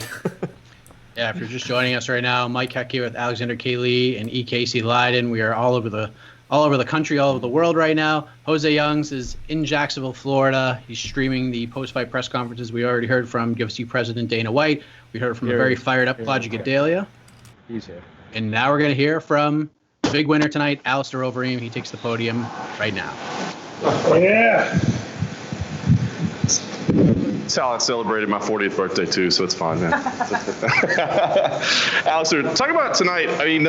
Yeah, if you're just joining us right now, Mike Heck here with Alexander K. Lee and E. Casey Leiden. We are all over the country, all over the world right now. Jose Youngs is in Jacksonville, Florida. He's streaming the post-fight press conferences. We already heard from UFC President Dana White. We heard from a very fired-up Claudio Gadelha.
He's here.
And now we're going to hear from the big winner tonight, Alistair Overeem. He takes the podium right now.
Yeah. Salad celebrated my 40th birthday too, so it's fine, man. Alistair, talk about tonight. I mean,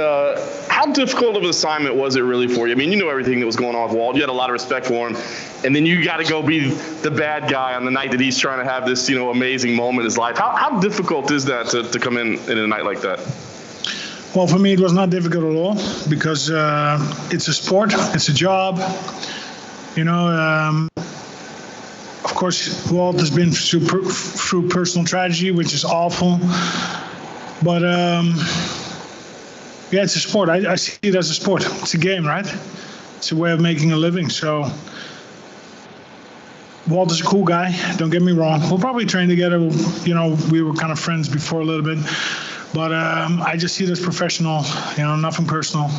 how difficult of an assignment was it really for you? I mean, you know everything that was going on with Walt. You had a lot of respect for him, and then you got to go be the bad guy on the night that he's trying to have this, amazing moment in his life. How difficult is that to come in a night like that?
Well, for me, it was not difficult at all because it's a sport, it's a job. Of course, Walt has been through personal tragedy, which is awful. But it's a sport. I see it as a sport. It's a game, right? It's a way of making a living. So Walt is a cool guy. Don't get me wrong. We'll probably train together. We were kind of friends before a little bit. But I just see it as professional, nothing personal.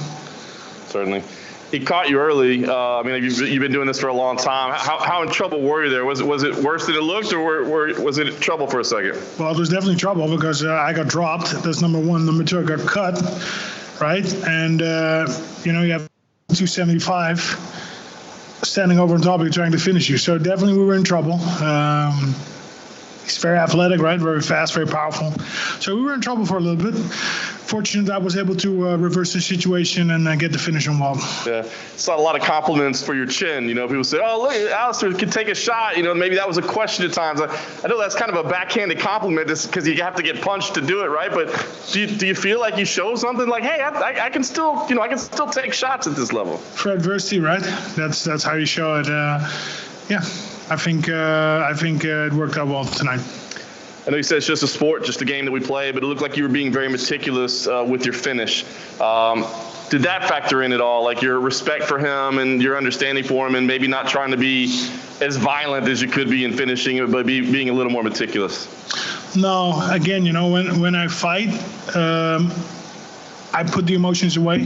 Certainly. He caught you early. I mean, you've been doing this for a long time. How in trouble were you there? Was it worse than it looked, or was it trouble for a second?
Well, there's definitely trouble because I got dropped. That's number one. Number two, I got cut, right? And, you have 275 standing over on top of you trying to finish you. So definitely we were in trouble. He's very athletic, right? Very fast, very powerful. So we were in trouble for a little bit. Fortunate I was able to reverse the situation and get the finish on Walt.
Yeah, saw a lot of compliments for your chin. People say, "Oh, look, Alistair can take a shot." Maybe that was a question at times. I know that's kind of a backhanded compliment, because you have to get punched to do it, right? But do you feel like you show something like, "Hey, I can still, I can still take shots at this level"?
For adversity, right? That's how you show it. Yeah. I think it worked out well tonight.
I know you said it's just a sport, just a game that we play, but it looked like you were being very meticulous with your finish. Did that factor in at all, like your respect for him and your understanding for him, and maybe not trying to be as violent as you could be in finishing it, but being a little more meticulous?
No, again, when I fight, I put the emotions away.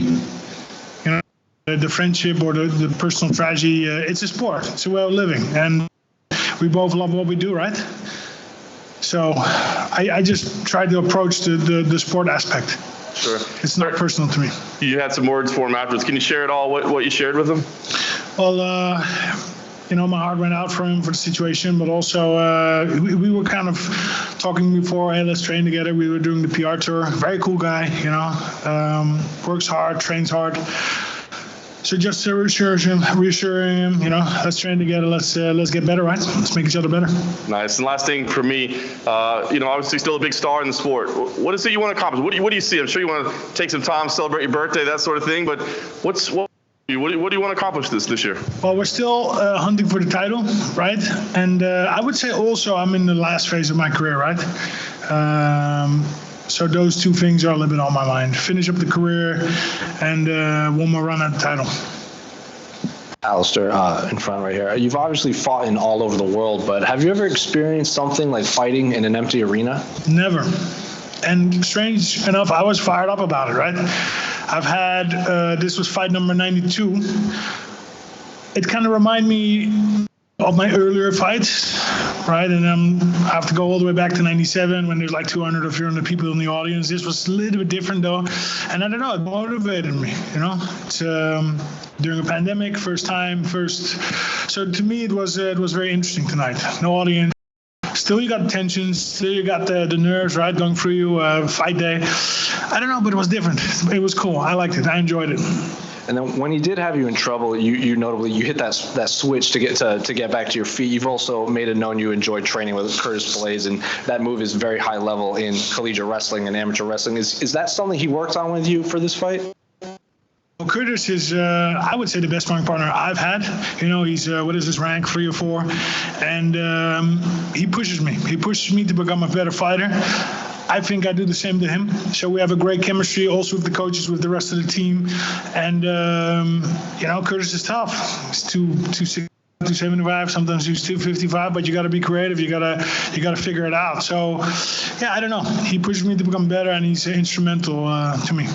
The friendship or the personal tragedy, it's a sport. It's a way of living. And we both love what we do, right? So I just try to approach the sport aspect.
Sure.
It's not personal to me.
You had some words for him afterwards. Can you share it all, what you shared with him?
Well, my heart went out for him for the situation, but also we were kind of talking before, hey, let's train together. We were doing the PR tour. Very cool guy, works hard, trains hard. So just to reassuring him, let's train together. Let's get better, right? Let's make each other better.
Nice. And last thing for me, obviously still a big star in the sport. What is it you want to accomplish? What do you see? I'm sure you want to take some time, celebrate your birthday, that sort of thing. But what do you want to accomplish this year?
Well, we're still hunting for the title, right? And I would say also I'm in the last phase of my career, right? So those two things are a little bit on my mind. Finish up the career and one more run at the title.
Alistair, in front right here. You've obviously fought in all over the world, but have you ever experienced something like fighting in an empty arena?
Never. And strange enough, I was fired up about it, right? I've had, this was fight number 92. It kind of reminded me of my earlier fights, right? And I have to go all the way back to 97 when there's like 200 or 300 people in the audience. This was a little bit different though. And I don't know, it motivated me, It's during a pandemic, first time. So to me, it was very interesting tonight. No audience. Still you got the tension, still you got the nerves, right, going through you, fight day. I don't know, but it was different. It was cool. I liked it. I enjoyed it.
And then when he did have you in trouble, you notably hit that switch to get back to your feet. You've also made it known you enjoyed training with Curtis Blades, and that move is very high level in collegiate wrestling and amateur wrestling. Is that something he worked on with you for this fight?
Well, Curtis is, I would say, the best sparring partner I've had. He's, what is his rank, 3 or 4? And he pushes me. He pushes me to become a better fighter. I think I do the same to him. So we have a great chemistry also with the coaches, with the rest of the team. And, Curtis is tough. He's 260. 275, sometimes he's 255, but you got to be creative. You got to figure it out. So, yeah, I don't know. He pushes me to become better, and he's instrumental to me.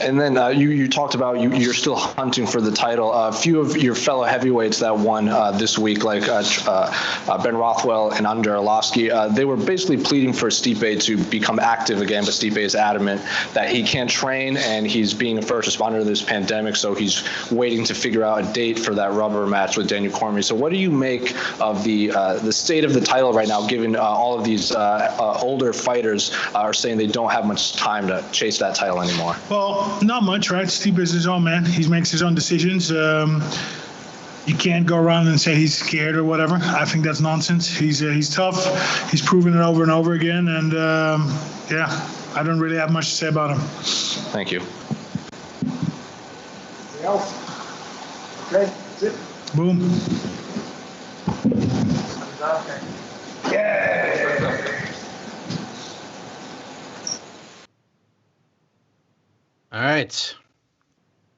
And then you talked about you're still hunting for the title. A few of your fellow heavyweights that won this week, like Ben Rothwell and Andrei Arlovsky, they were basically pleading for Stipe to become active again, but Stipe is adamant that he can't train, and he's being a first responder to this pandemic, so he's waiting to figure out a date for that rubber match with Daniel Cormier. So what do you make of the state of the title right now, given all of these older fighters are saying they don't have much time to chase that title anymore?
Well, not much, right? Stipe is his own man. He makes his own decisions. You can't go around and say he's scared or whatever. I think that's nonsense. He's tough. He's proven it over and over again. And, I don't really have much to say about him.
Thank you.
Anything else? Okay, that's it.
Boom.
Yeah.
All right.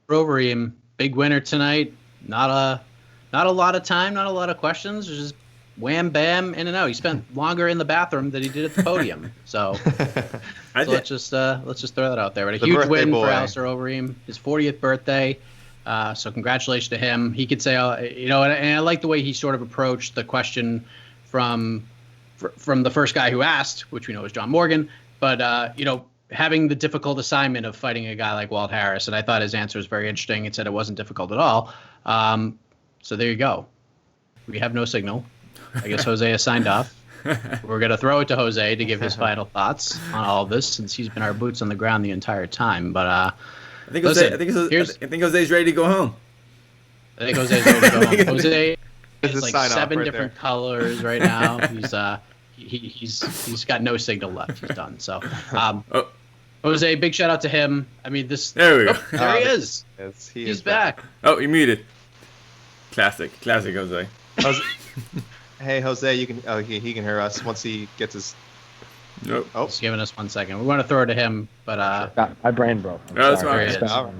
Overeem, big winner tonight. Not a lot of time, not a lot of questions. Just wham, bam, in and out. He spent longer in the bathroom than he did at the podium. So, let's just throw that out there. But a huge win for Alistair Overeem, his 40th birthday. So congratulations to him. He could say, and I like the way he sort of approached the question from the first guy who asked, which we know is John Morgan. But having the difficult assignment of fighting a guy like Walt Harris, and I thought his answer was very interesting. It said it wasn't difficult at all. So there you go. We have no signal. I guess Jose has signed off. We're going to throw it to Jose to give his final thoughts on all of this, since he's been our boots on the ground the entire time. But
I think Jose's ready to go home.
I think Jose's ready to go home. Jose has like 7 different colors right now. He's got no signal left. He's done. So, Jose, big shout out to him. I mean,
there we go.
There he is.
Yes,
he's back.
Oh, he muted. Classic Jose.
Hey, Jose, you can. Oh, he can hear us once he gets his.
Nope.
Oh, just giving us 1 second. We want to throw it to him, but
my brain broke.
That's fine.
All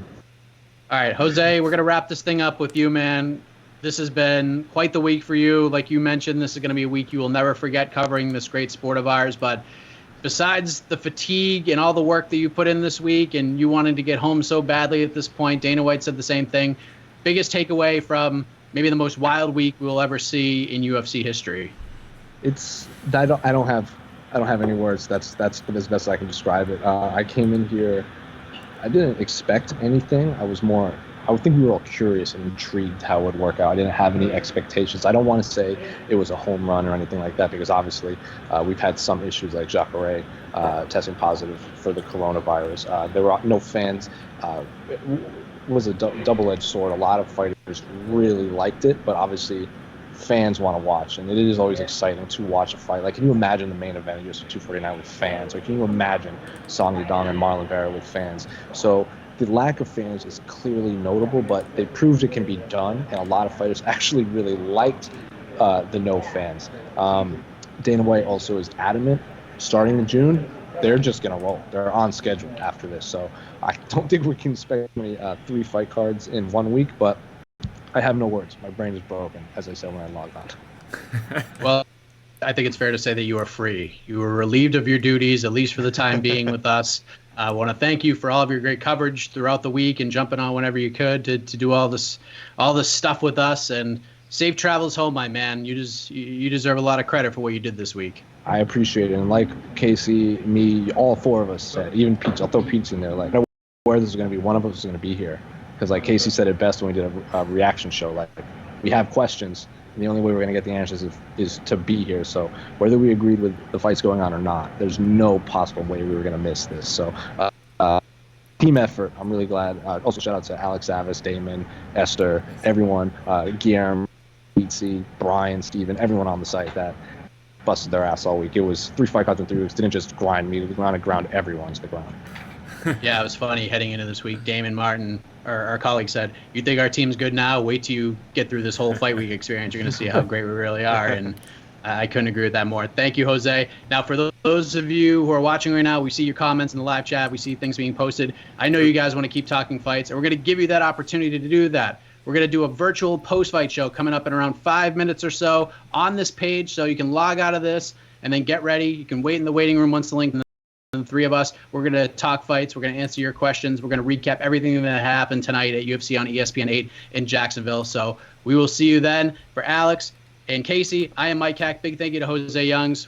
right, Jose, we're gonna wrap this thing up with you, man. This has been quite the week for you. Like you mentioned, this is going to be a week you will never forget covering this great sport of ours. But besides the fatigue and all the work that you put in this week and you wanting to get home so badly at this point, Dana White said the same thing. Biggest takeaway from maybe the most wild week we'll ever see in UFC history?
I don't have I don't have any words. That's as best I can describe it. I came in here, I didn't expect anything. I would think we were all curious and intrigued how it would work out. I didn't have any expectations. I don't want to say it was a home run or anything like that, because obviously we've had some issues like Jacare testing positive for the coronavirus. There were no fans. It was a double-edged sword. A lot of fighters really liked it, but obviously fans want to watch, and it is always exciting to watch a fight. Like, can you imagine the main event of UFC 249 with fans? Or can you imagine Song Yadong and Marlon Vera with fans? So the lack of fans is clearly notable, but they proved it can be done, and a lot of fighters actually really liked the no fans. Dana White also is adamant, starting in June, they're just going to roll. They're on schedule after this, so I don't think we can expect many 3 fight cards in 1 week, but I have no words. My brain is broken, as I said when I logged on.
Well, I think it's fair to say that you are free. You were relieved of your duties, at least for the time being, with us. I want to thank you for all of your great coverage throughout the week and jumping on whenever you could to do all this stuff with us. And safe travels home, my man. You deserve a lot of credit for what you did this week.
I appreciate it. And like Casey, me, all 4 of us said, even Pete, I'll throw Pete in there, like, I know where this is going to be. One of us is going to be here. Because like Casey said it best when we did a reaction show, like, we have questions, and the only way we're going to get the answers is to be here. So whether we agreed with the fights going on or not, there's no possible way we were going to miss this. So team effort. I'm really glad. Also shout out to Alex Avis, Damon, Esther, everyone, Guillermo, Pete, Brian, Steven, everyone on the site that busted their ass all week. It was 3 fight cards in 3 weeks. Didn't just grind me to the ground, it ground everyone to the ground.
Yeah, it was funny heading into this week. Damon Martin, our colleague, said, "You think our team's good now? Wait till you get through this whole fight week experience. You're going to see how great we really are." And I couldn't agree with that more. Thank you, Jose. Now, for those of you who are watching right now, we see your comments in the live chat. We see things being posted. I know you guys want to keep talking fights, and we're going to give you that opportunity to do that. We're going to do a virtual post-fight show coming up in around 5 minutes or so on this page, so you can log out of this and then get ready. You can wait in the waiting room once the link. The 3 of us, we're going to talk fights. We're going to answer your questions. We're going to recap everything that happened tonight at UFC on ESPN 8 in Jacksonville. So we will see you then. For Alex and Casey, I am Mike Hack. Big thank you to Jose Youngs.